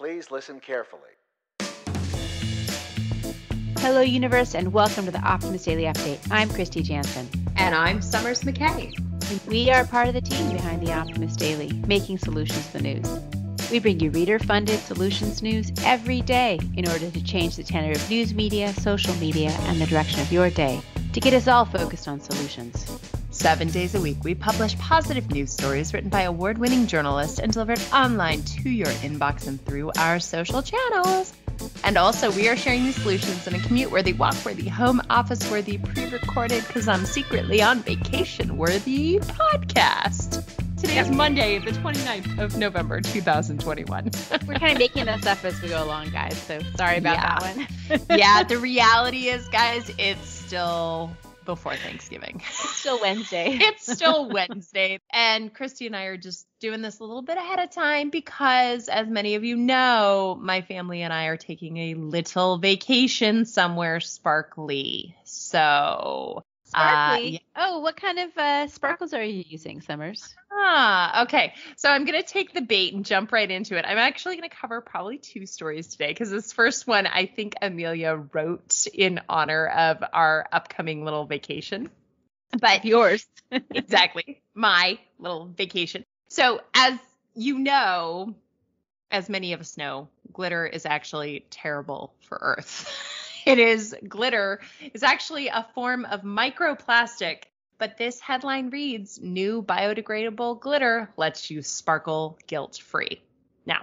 Please listen carefully. Hello, universe, and welcome to the Optimist Daily Update. I'm Kristy Jansen. And I'm Summers McKay. And we are part of the team behind the Optimist Daily, making solutions to the news. We bring you reader-funded solutions news every day in order to change the tenor of news media, social media, and the direction of your day to get us all focused on solutions. 7 days a week, we publish positive news stories written by award-winning journalists and delivered online to your inbox and through our social channels. And also, we are sharing these solutions in a commute-worthy, walk-worthy, home office-worthy, pre-recorded, because I'm secretly on vacation-worthy podcast. Today is Monday, the 29th of November, 2021. We're kind of making this up as we go along, guys, so sorry about that one. Yeah, the reality is, guys, it's still before Thanksgiving. It's still Wednesday. It's still Wednesday. And Kristy and I are just doing this a little bit ahead of time because, as many of you know, my family and I are taking a little vacation somewhere sparkly. So Sparkly? yeah. Oh, what kind of sparkles are you using, Summers? Okay. So I'm going to take the bait and jump right into it. I'm actually going to cover probably two stories today because this first one, I think Amelia wrote in honor of our upcoming little vacation. But yours. Exactly. My little vacation. So as you know, as many of us know, glitter is actually terrible for Earth. Glitter is actually a form of microplastic, but this headline reads, new biodegradable glitter lets you sparkle guilt-free. Now,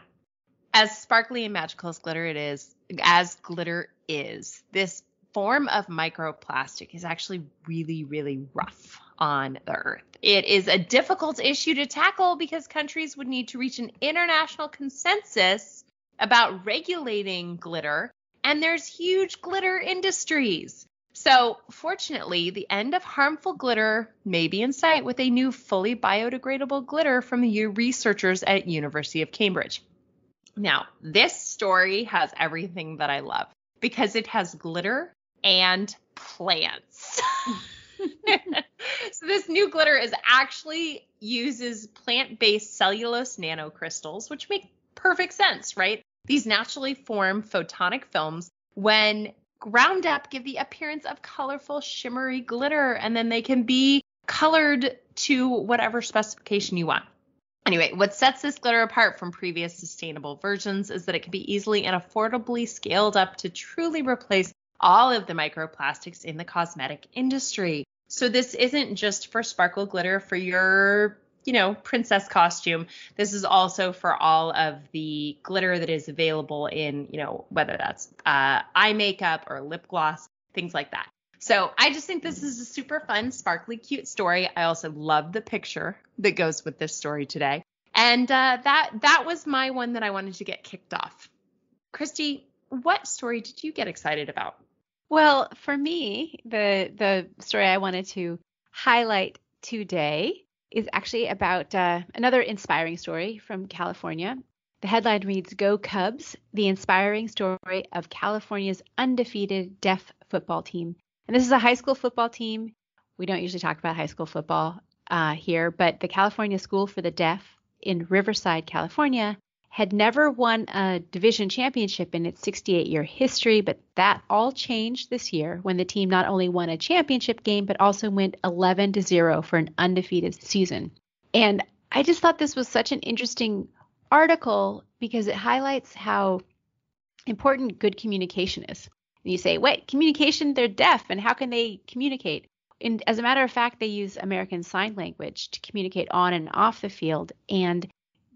as sparkly and magical as glitter is, this form of microplastic is actually really, really rough on the Earth. It is a difficult issue to tackle because countries would need to reach an international consensus about regulating glitter. And there's huge glitter industries. So fortunately, the end of harmful glitter may be in sight with a new fully biodegradable glitter from the researchers at University of Cambridge. Now, this story has everything that I love because it has glitter and plants. So this new glitter uses plant-based cellulose nanocrystals, which make perfect sense, right? These naturally formed photonic films, when ground up, give the appearance of colorful, shimmery glitter, and then they can be colored to whatever specification you want. Anyway, what sets this glitter apart from previous sustainable versions is that it can be easily and affordably scaled up to truly replace all of the microplastics in the cosmetic industry. So this isn't just for sparkle glitter for your princess costume. This is also for all of the glitter that is available in, whether that's eye makeup or lip gloss, things like that. So I just think this is a super fun, sparkly, cute story. I also love the picture that goes with this story today. And that was my one that I wanted to get kicked off. Kristy, what story did you get excited about? Well, for me, the story I wanted to highlight today is actually about another inspiring story from California. The headline reads, Go Cubs, the inspiring story of California's undefeated deaf football team. And this is a high school football team. We don't usually talk about high school football here, but the California School for the Deaf in Riverside, California, had never won a division championship in its 68-year history, but that all changed this year when the team not only won a championship game, but also went 11-0 for an undefeated season. And I just thought this was such an interesting article because it highlights how important good communication is. And you say, wait, communication, they're deaf, and how can they communicate? And as a matter of fact, they use American Sign Language to communicate on and off the field. And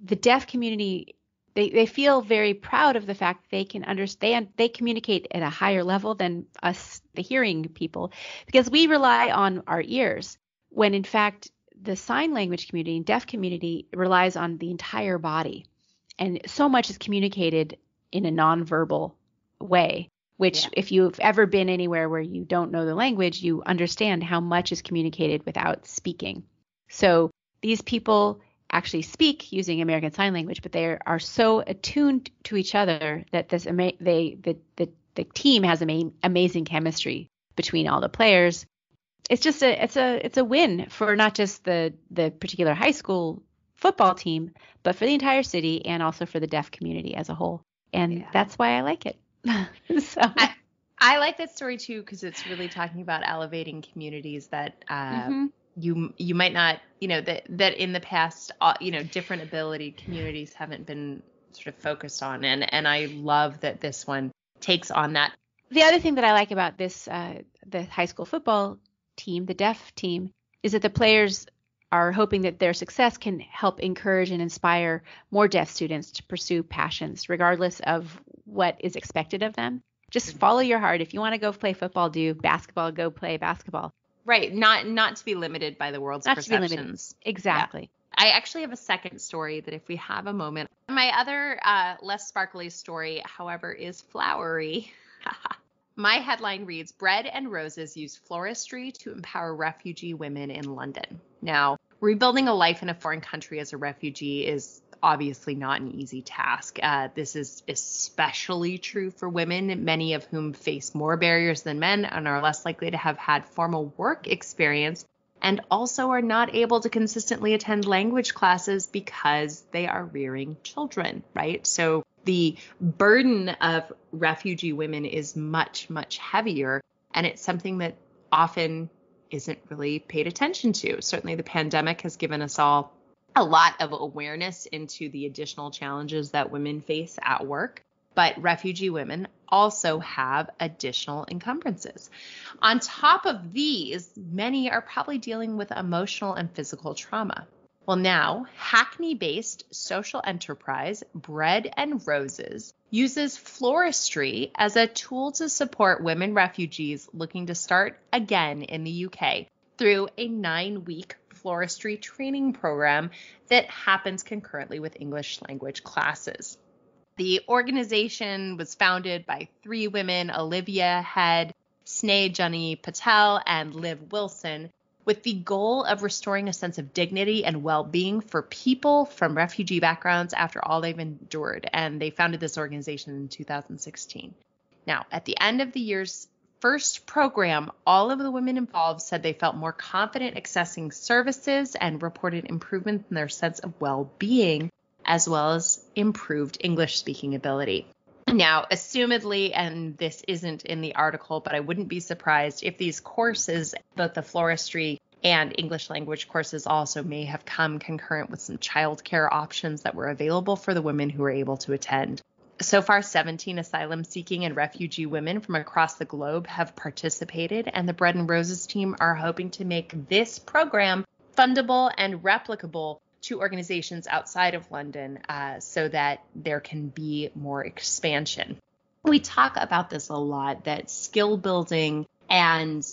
the deaf community, they feel very proud of the fact they can understand, they communicate at a higher level than us, the hearing people, because we rely on our ears, when in fact, the sign language community and deaf community relies on the entire body. And so much is communicated in a nonverbal way, which if you've ever been anywhere where you don't know the language, you understand how much is communicated without speaking. So these people actually speak using American Sign Language, but they are so attuned to each other that the team has amazing chemistry between all the players. It's just it's a win for not just the particular high school football team, but for the entire city and also for the deaf community as a whole. And that's why I like it. So I like that story too, because it's really talking about elevating communities that you might not, that in the past, different ability communities haven't been sort of focused on. And I love that this one takes on that. The other thing that I like about this, the high school football team, the deaf team, is that the players are hoping that their success can help encourage and inspire more deaf students to pursue passions, regardless of what is expected of them. Just follow your heart. If you want to go play football, do basketball, go play basketball. Right. Not to be limited by the world's perceptions. Exactly. Yeah. I actually have a second story that if we have a moment. My other less sparkly story, however, is flowery. My headline reads, Bread and Roses use floristry to empower refugee women in London. Now, rebuilding a life in a foreign country as a refugee is obviously not an easy task. This is especially true for women, many of whom face more barriers than men and are less likely to have had formal work experience, and also are not able to consistently attend language classes because they are rearing children, right? So the burden of refugee women is much, much heavier, and it's something that often isn't really paid attention to. Certainly the pandemic has given us all a lot of awareness into the additional challenges that women face at work, but refugee women also have additional encumbrances. On top of these, many are probably dealing with emotional and physical trauma. Well, now, Hackney-based social enterprise Bread and Roses uses floristry as a tool to support women refugees looking to start again in the UK through a 9-week floristry training program that happens concurrently with English language classes. The organization was founded by 3 women, Olivia Head, Snehajani Patel, and Liv Wilson, with the goal of restoring a sense of dignity and well-being for people from refugee backgrounds after all they've endured. And they founded this organization in 2016. Now, at the end of the year's first program, all of the women involved said they felt more confident accessing services and reported improvement in their sense of well-being, as well as improved English speaking ability. Now, assumedly, and this isn't in the article, but I wouldn't be surprised if these courses, both the floristry and English language courses, also may have come concurrent with some childcare options that were available for the women who were able to attend. So far, 17 asylum-seeking and refugee women from across the globe have participated, and the Bread and Roses team are hoping to make this program fundable and replicable to organizations outside of London so that there can be more expansion. We talk about this a lot, that skill building and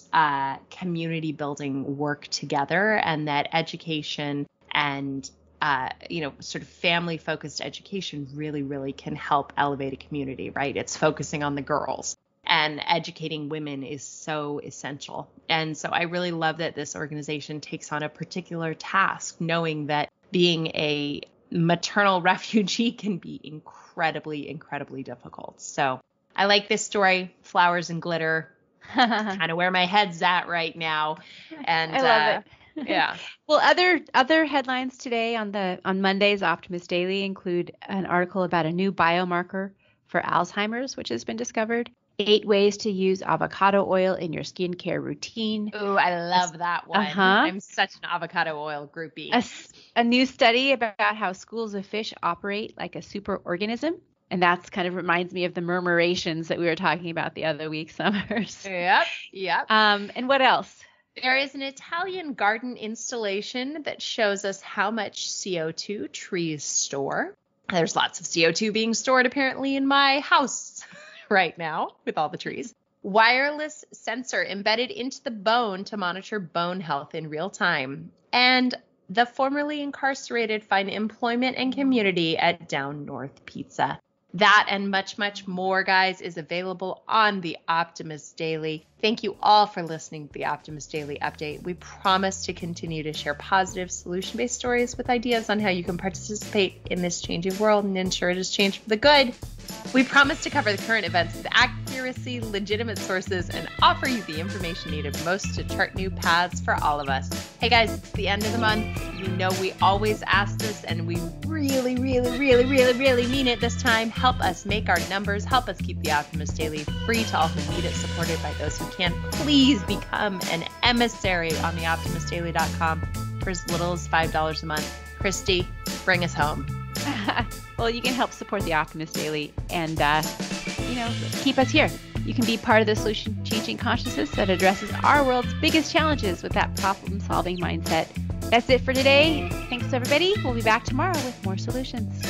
community building work together, and that education and sort of family-focused education really, really can help elevate a community, right? It's focusing on the girls, and educating women is so essential. And so I really love that this organization takes on a particular task, knowing that being a maternal refugee can be incredibly, incredibly difficult. So I like this story, flowers and glitter, kind of where my head's at right now. And I love it. Yeah. Well, other headlines today on Monday's Optimist Daily include an article about a new biomarker for Alzheimer's, which has been discovered. 8 ways to use avocado oil in your skincare routine. Ooh, I love that one. I'm such an avocado oil groupie. A new study about how schools of fish operate like a superorganism. And that's kind of reminds me of the murmurations that we were talking about the other week, Summers. Yep. And what else? There is an Italian garden installation that shows us how much CO2 trees store. There's lots of CO2 being stored apparently in my house right now with all the trees. Wireless sensor embedded into the bone to monitor bone health in real time. And the formerly incarcerated find employment and community at Down North Pizza. That and much, much more, guys, is available on the Optimist Daily. Thank you all for listening to the Optimist Daily Update. We promise to continue to share positive, solution-based stories with ideas on how you can participate in this changing world and ensure it is changed for the good. We promise to cover the current events with accuracy accuracy, legitimate sources, and offer you the information needed most to chart new paths for all of us. Hey guys, it's the end of the month. You know we always ask this, and we really mean it this time. Help us make our numbers. Help us keep the Optimist Daily free to all who need it, supported by those who can. Please become an emissary on theoptimistdaily.com for as little as $5 a month. Kristy, bring us home. Well, you can help support the Optimist Daily and, keep us here. You can be part of the solution changing consciousness that addresses our world's biggest challenges with that problem solving mindset. That's it for today. Thanks, everybody. We'll be back tomorrow with more solutions.